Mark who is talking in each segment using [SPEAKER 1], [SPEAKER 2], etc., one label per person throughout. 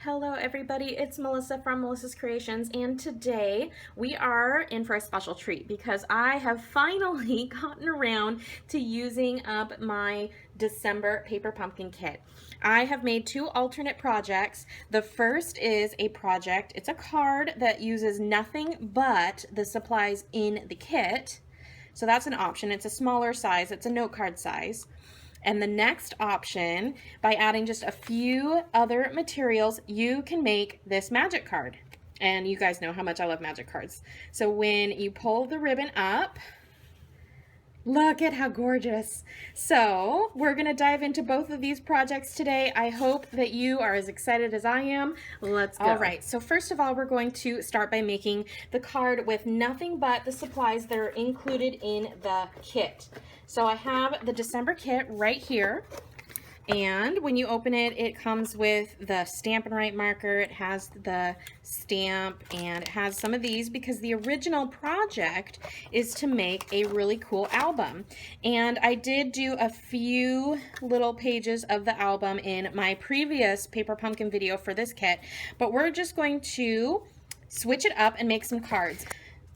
[SPEAKER 1] Hello everybody, it's Melissa from Melissa's Creations, and today we are in for a special treat because I have finally gotten around to using up my December paper pumpkin kit. I have made two alternate projects. The first is a project, it's a card that uses nothing but the supplies in the kit. So that's an option. It's a smaller size, it's a note card size. And the next option, by adding just a few other materials, you can make this magic card. And you guys know how much I love magic cards. So when you pull the ribbon up, look at how gorgeous. So we're gonna dive into both of these projects today. I hope that you are as excited as I am. Let's go. All right, so first of all, we're going to start by making the card with nothing but the supplies that are included in the kit. So I have the December kit right here. And when you open it, it comes with the Stampin' marker, it has the stamp, and it has some of these because the original project is to make a really cool album. And I did do a few little pages of the album in my previous paper pumpkin video for this kit, but we're just going to switch it up and make some cards.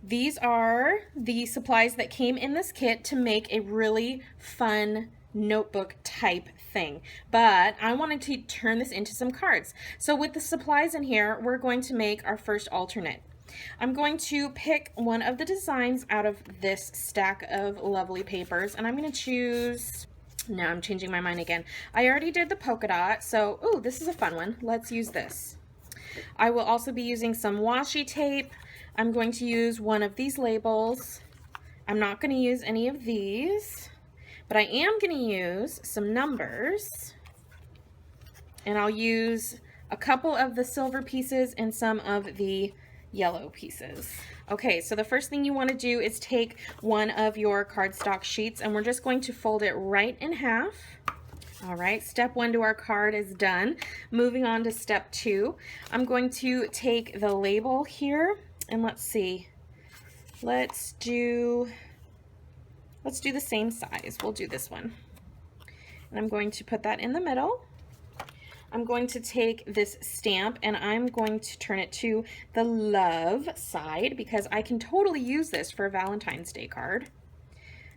[SPEAKER 1] These are the supplies that came in this kit to make a really fun notebook type thing, but I wanted to turn this into some cards. So with the supplies in here, we're going to make our first alternate. I'm going to pick one of the designs out of this stack of lovely papers, and I'm going to choose, now I'm changing my mind again. I already did the polka dot, so ooh, this is a fun one. Let's use this. I will also be using some washi tape. I'm going to use one of these labels. I'm not going to use any of these, but I am going to use some numbers, and I'll use a couple of the silver pieces and some of the yellow pieces. Okay, so the first thing you want to do is take one of your cardstock sheets, and we're just going to fold it right in half. All right, step one to our card is done. Moving on to step two, I'm going to take the label here, and let's see, let's do the same size. We'll do this one. And I'm going to put that in the middle. I'm going to take this stamp and I'm going to turn it to the love side because I can totally use this for a Valentine's Day card.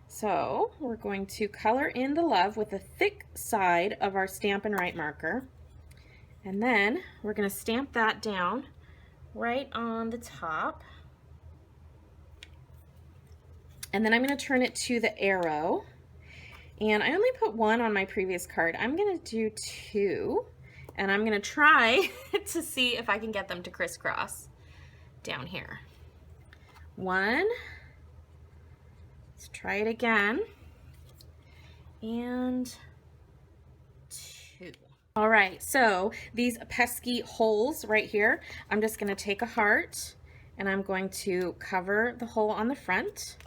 [SPEAKER 1] So we're going to color in the love with the thick side of our Stampin' marker. And then we're going to stamp that down right on the top. And then I'm going to turn it to the arrow. And I only put one on my previous card. I'm going to do two. And I'm going to try to see if I can get them to crisscross down here. One. Let's try it again. And two. All right, so these pesky holes right here, I'm just going to take a heart and I'm going to cover the hole on the front.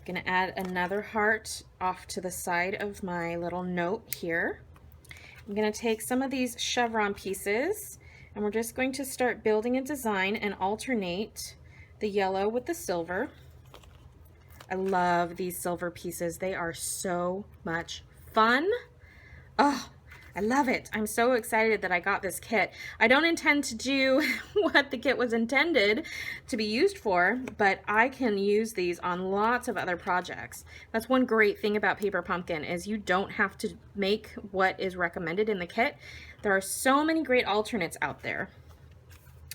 [SPEAKER 1] I'm going to add another heart off to the side of my little note here. I'm going to take some of these chevron pieces and we're just going to start building a design and alternate the yellow with the silver. I love these silver pieces. They are so much fun. Oh, I love it. I'm so excited that I got this kit. I don't intend to do what the kit was intended to be used for, but I can use these on lots of other projects. That's one great thing about Paper Pumpkin is you don't have to make what is recommended in the kit. There are so many great alternates out there.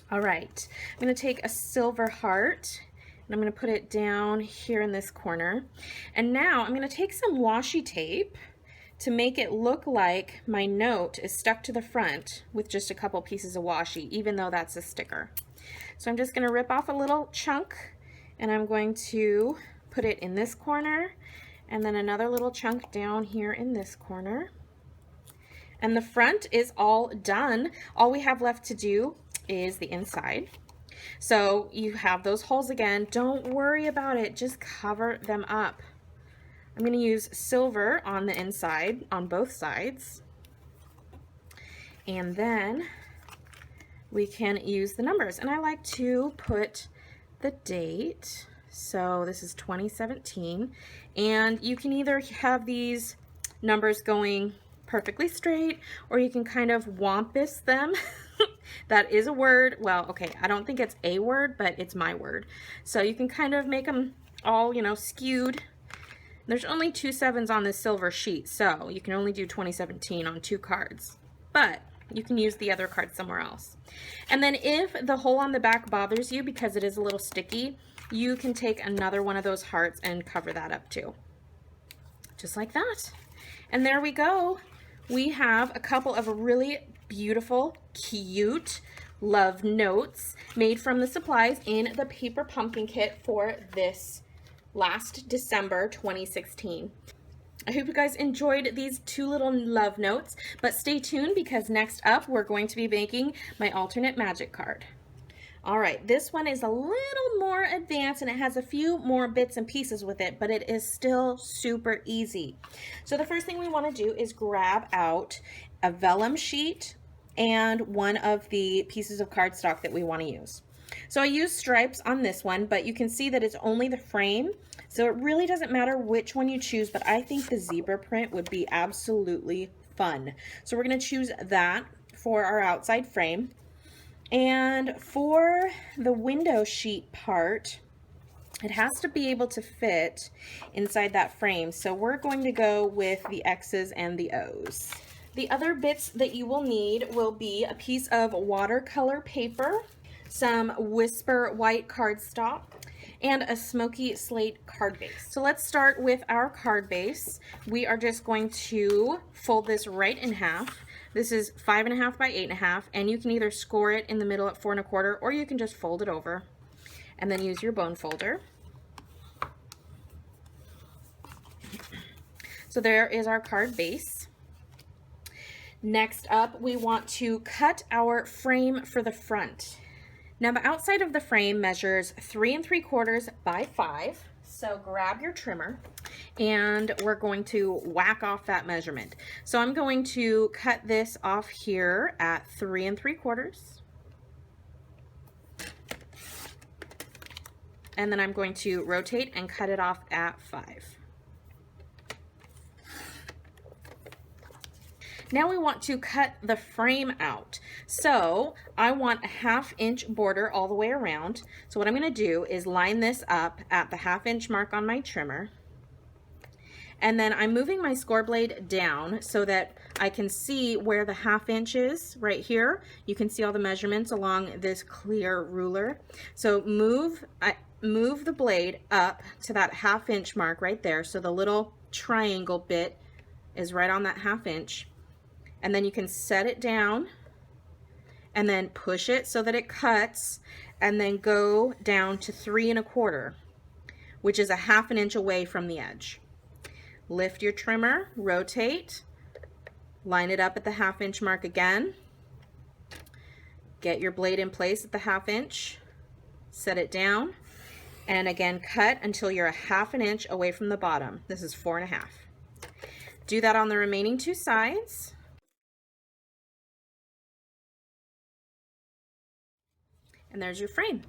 [SPEAKER 1] All right, I'm going to take a silver heart and I'm going to put it down here in this corner. And now I'm going to take some washi tape to make it look like my note is stuck to the front with just a couple pieces of washi, even though that's a sticker. So I'm just going to rip off a little chunk and I'm going to put it in this corner and then another little chunk down here in this corner. And the front is all done. All we have left to do is the inside. So you have those holes again. Don't worry about it, just cover them up. I'm going to use silver on the inside, on both sides. And then we can use the numbers. And I like to put the date. So this is 2017. And you can either have these numbers going perfectly straight, or you can kind of wampus them That is a word. Well, okay, I don't think it's a word, but it's my word. So you can kind of make them all, you know, skewed. There's only 2 sevens on this silver sheet, so you can only do 2017 on 2 cards. But you can use the other card somewhere else. And then if the hole on the back bothers you because it is a little sticky, you can take another one of those hearts and cover that up too. Just like that. And there we go. We have a couple of really beautiful, cute love notes made from the supplies in the paper pumpkin kit for this last December 2016. I hope you guys enjoyed these 2 little love notes, but stay tuned because next up we're going to be making my alternate magic card. All right, this one is a little more advanced and it has a few more bits and pieces with it, but it is still super easy. So the first thing we want to do is grab out a vellum sheet and one of the pieces of cardstock that we want to use. So I used stripes on this one, but you can see that it's only the frame, so it really doesn't matter which one you choose, but I think the zebra print would be absolutely fun. So we're going to choose that for our outside frame. And for the window sheet part, it has to be able to fit inside that frame, so we're going to go with the X's and the O's. The other bits that you will need will be a piece of watercolor paper, some Whisper white cardstock, and a smoky slate card base. So let's start with our card base. We are just going to fold this right in half. This is 5.5 by 8.5, and you can either score it in the middle at 4.25, or you can just fold it over and then use your bone folder. So there is our card base. Next up, we want to cut our frame for the front. Now the outside of the frame measures 3 3/4 by 5. So grab your trimmer and we're going to whack off that measurement. So I'm going to cut this off here at 3 3/4. And then I'm going to rotate and cut it off at 5. Now we want to cut the frame out. So I want a 1/2 inch border all the way around. So what I'm going to do is line this up at the 1/2 inch mark on my trimmer. And then I'm moving my score blade down so that I can see where the 1/2 inch is right here. You can see all the measurements along this clear ruler. So move the blade up to that 1/2 inch mark right there. So the little triangle bit is right on that 1/2 inch. And then you can set it down and then push it so that it cuts, and then go down to 3 1/4, which is a 1/2 inch away from the edge. Lift your trimmer, rotate, line it up at the 1/2 inch mark again, get your blade in place at the 1/2 inch, set it down, and again cut until you're a 1/2 inch away from the bottom. This is 4 1/2. Do that on the remaining 2 sides. And there's your frame.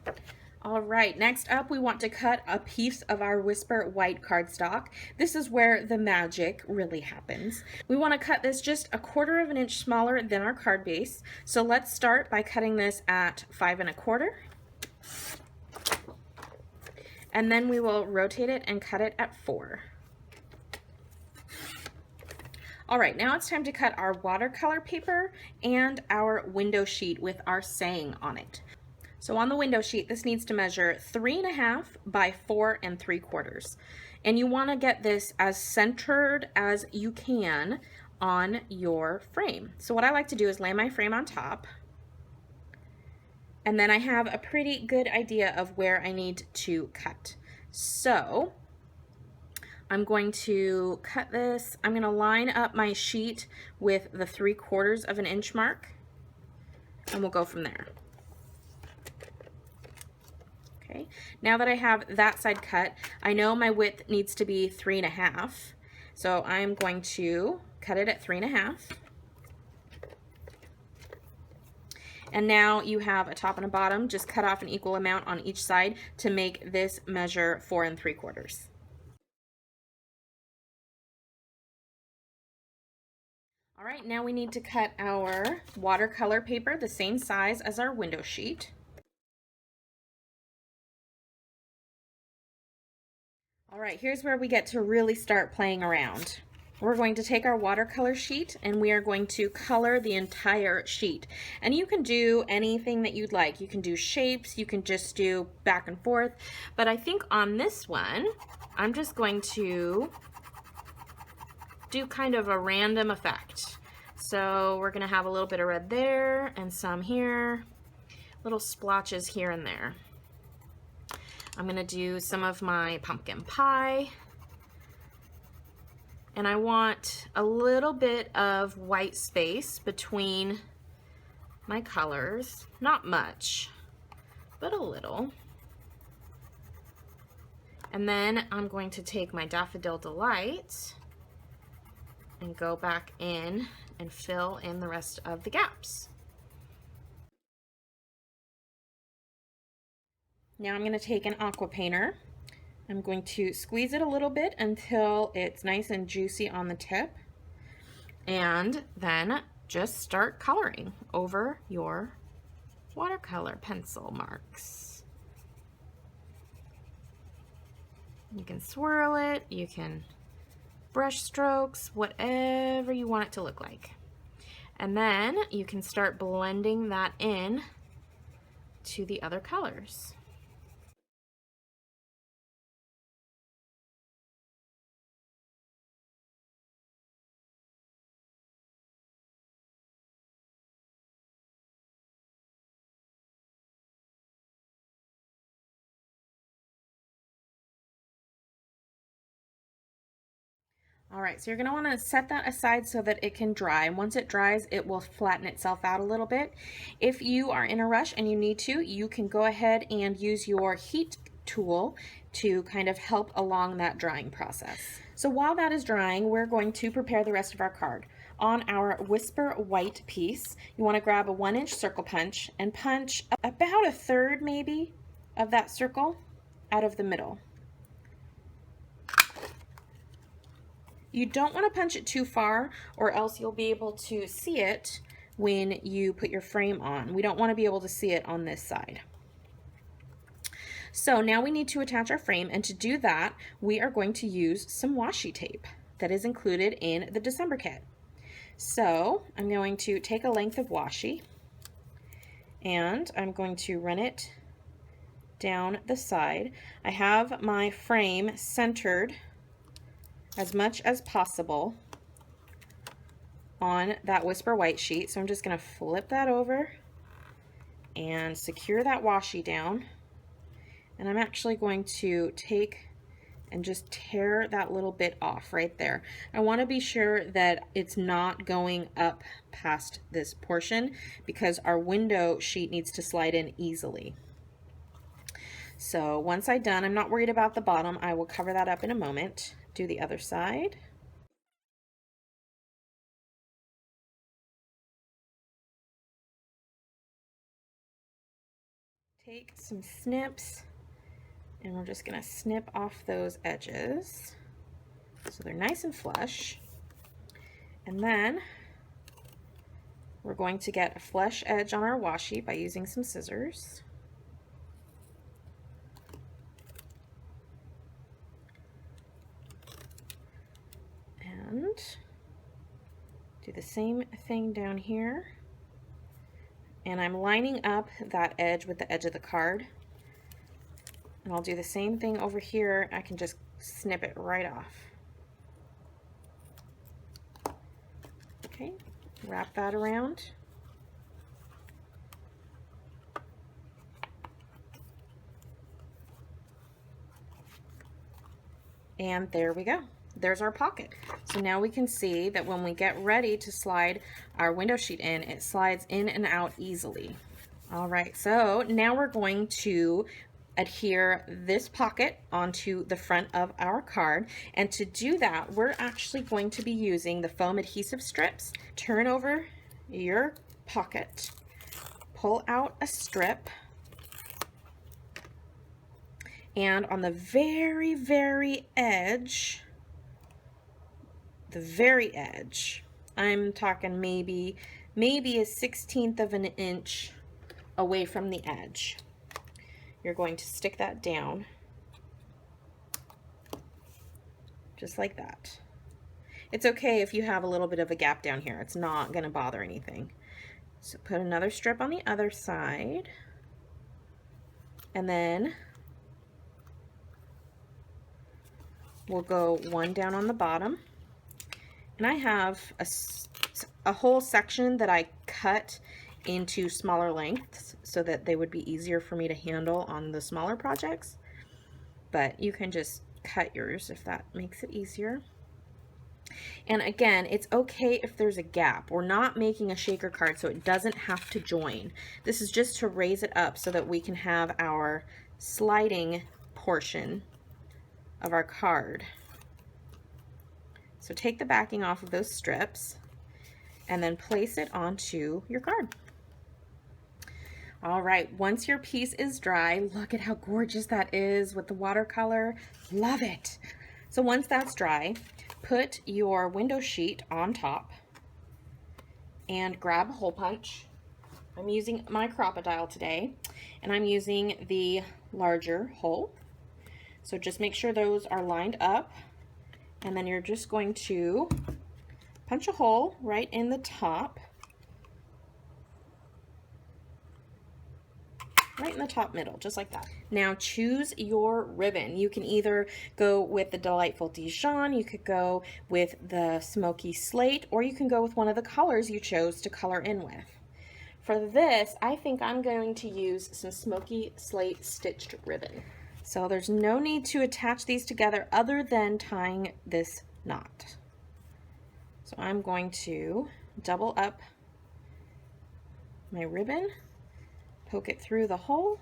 [SPEAKER 1] All right, next up we want to cut a piece of our Whisper white cardstock. This is where the magic really happens. We want to cut this just 1/4 inch smaller than our card base. So let's start by cutting this at 5 1/4. And then we will rotate it and cut it at 4. All right, now it's time to cut our watercolor paper and our window sheet with our saying on it. So on the window sheet, this needs to measure 3 1/2 by 4 3/4. And you want to get this as centered as you can on your frame. So what I like to do is lay my frame on top, and then I have a pretty good idea of where I need to cut. So I'm going to cut this. I'm going to line up my sheet with the 3/4 inch mark, and we'll go from there. Okay, now that I have that side cut, I know my width needs to be 3 1/2. So I'm going to cut it at 3 1/2. And now you have a top and a bottom. Just cut off an equal amount on each side to make this measure 4 3/4. All right, now we need to cut our watercolor paper the same size as our window sheet. All right, here's where we get to really start playing around. We're going to take our watercolor sheet and we are going to color the entire sheet. And you can do anything that you'd like. You can do shapes, you can just do back and forth. But I think on this one, I'm just going to do kind of a random effect. So we're gonna have a little bit of red there and some here, little splotches here and there. I'm gonna do some of my pumpkin pie. And I want a little bit of white space between my colors. Not much, but a little. And then I'm going to take my Daffodil Delight and go back in and fill in the rest of the gaps. Now I'm going to take an aqua painter. I'm going to squeeze it a little bit until it's nice and juicy on the tip, and then just start coloring over your watercolor pencil marks. You can swirl it, you can brush strokes, whatever you want it to look like. And then you can start blending that in to the other colors. All right, so you're gonna wanna set that aside so that it can dry. And once it dries, it will flatten itself out a little bit. If you are in a rush and you need to, you can go ahead and use your heat tool to kind of help along that drying process. So while that is drying, we're going to prepare the rest of our card. On our Whisper White piece, you wanna grab a 1-inch circle punch and punch about a third maybe of that circle out of the middle. You don't want to punch it too far or else you'll be able to see it when you put your frame on. We don't want to be able to see it on this side. So now we need to attach our frame, and to do that we are going to use some washi tape that is included in the December kit. So I'm going to take a length of washi and I'm going to run it down the side. I have my frame centered as much as possible on that Whisper White sheet. So I'm just going to flip that over and secure that washi down. And I'm actually going to take and just tear that little bit off right there. I want to be sure that it's not going up past this portion because our window sheet needs to slide in easily. So once I'm done, I'm not worried about the bottom. I will cover that up in a moment. Do the other side. Take some snips and we're just going to snip off those edges so they're nice and flush. And then we're going to get a flush edge on our washi by using some scissors. And do the same thing down here. And I'm lining up that edge with the edge of the card. And I'll do the same thing over here. I can just snip it right off. Okay, wrap that around. And there we go. There's our pocket. So now we can see that when we get ready to slide our window sheet in, it slides in and out easily. All right, so now we're going to adhere this pocket onto the front of our card. And to do that, we're actually going to be using the foam adhesive strips. Turn over your pocket, pull out a strip, and on the very, very edge, I'm talking maybe a 1/16 of an inch away from the edge. You're going to stick that down just like that. It's okay if you have a little bit of a gap down here. It's not going to bother anything. So put another strip on the other side, and then we'll go one down on the bottom. And I have a whole section that I cut into smaller lengths so that they would be easier for me to handle on the smaller projects. But you can just cut yours if that makes it easier. And again, it's okay if there's a gap. We're not making a shaker card, so it doesn't have to join. This is just to raise it up so that we can have our sliding portion of our card. So take the backing off of those strips and then place it onto your card. All right, once your piece is dry, look at how gorgeous that is with the watercolor. Love it. So once that's dry, put your window sheet on top and grab a hole punch. I'm using my Kre8tions today, and I'm using the larger hole. So just make sure those are lined up, and then you're just going to punch a hole right in the top, right in the top middle, just like that. Now choose your ribbon. You can either go with the Delightful Dijon, you could go with the Smoky Slate, or you can go with one of the colors you chose to color in with. For this, I think I'm going to use some Smoky Slate stitched ribbon. So there's no need to attach these together other than tying this knot. So I'm going to double up my ribbon, poke it through the hole,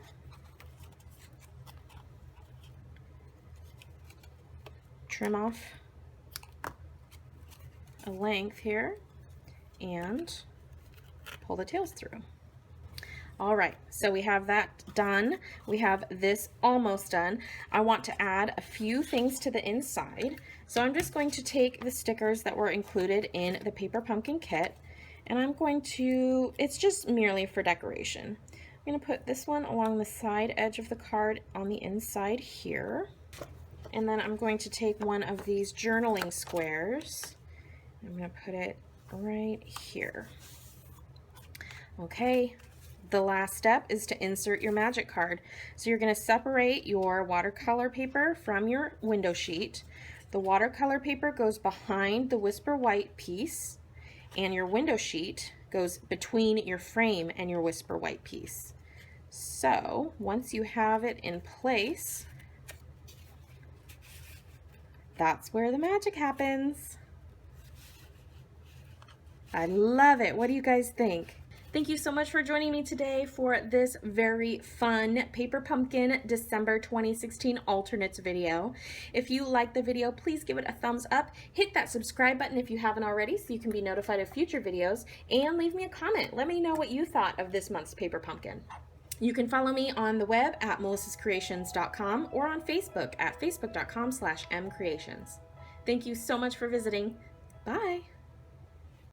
[SPEAKER 1] trim off a length here, and pull the tails through. All right, so we have that done. We have this almost done. I want to add a few things to the inside. So I'm just going to take the stickers that were included in the paper pumpkin kit, and I'm going to, it's just merely for decoration. I'm going to put this one along the side edge of the card on the inside here. And then I'm going to take one of these journaling squares. I'm going to put it right here. Okay, the last step is to insert your magic card. So you're going to separate your watercolor paper from your window sheet. The watercolor paper goes behind the Whisper White piece, and your window sheet goes between your frame and your Whisper White piece. So once you have it in place, that's where the magic happens. I love it. What do you guys think? Thank you so much for joining me today for this very fun Paper Pumpkin December 2016 alternates video. If you like the video, please give it a thumbs up. Hit that subscribe button if you haven't already so you can be notified of future videos, and leave me a comment. Let me know what you thought of this month's Paper Pumpkin. You can follow me on the web at melissascreations.com or on Facebook at facebook.com/mcreations. Thank you so much for visiting. Bye.